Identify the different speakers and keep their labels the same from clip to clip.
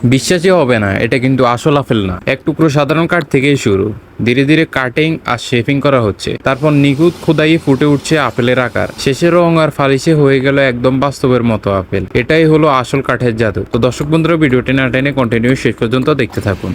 Speaker 1: বিশ্বাসই হবে না, এটা কিন্তু আসল আপেল না। এক টুকরো সাধারণ কাঠ থেকেই শুরু, ধীরে ধীরে কাটিং আর শেপিং করা হচ্ছে, তারপর নিখুঁত খোদাই ফুটে উঠছে আপেলের আকার, শেষের রং আর ফালিশে হয়ে গেল একদম বাস্তবের মতো আপেল। এটাই হলো আসল কাঠের জাদু। তো দর্শক বন্ধুরা, ভিডিওটি না টেনে কন্টিনিউ শেষ পর্যন্ত দেখতে থাকুন।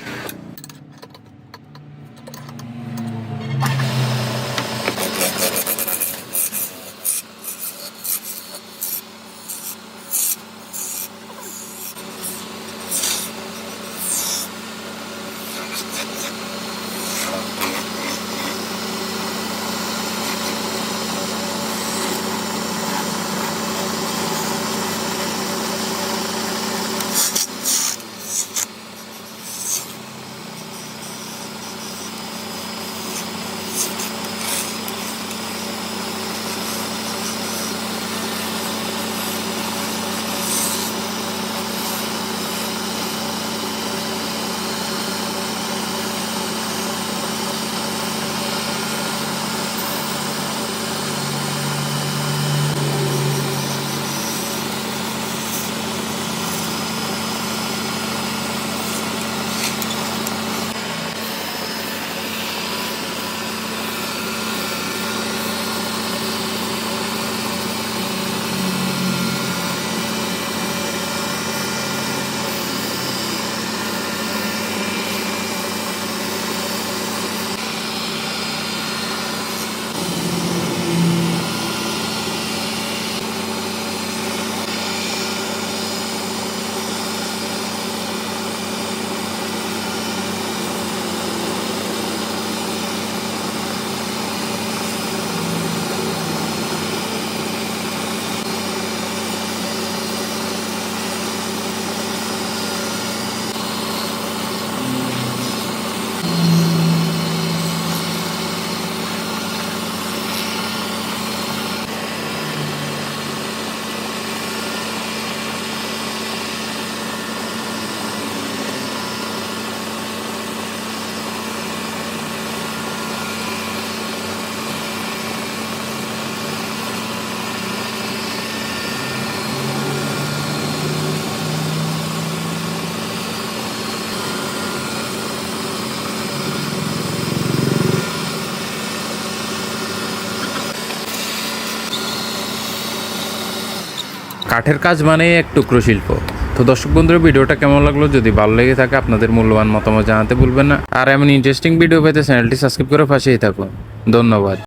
Speaker 1: কাঠের কাজ মানে এক টুকরো শিল্প। তো দর্শক বন্ধুরা, ভিডিওটা কেমন লাগলো? যদি ভালো লেগে থাকে আপনাদের মূল্যবান মতামত জানাতে ভুলবেন না। আর এমন ইন্টারেস্টিং ভিডিও পেতে চ্যানেলটি সাবস্ক্রাইব করে পাশেই থাকুন। ধন্যবাদ।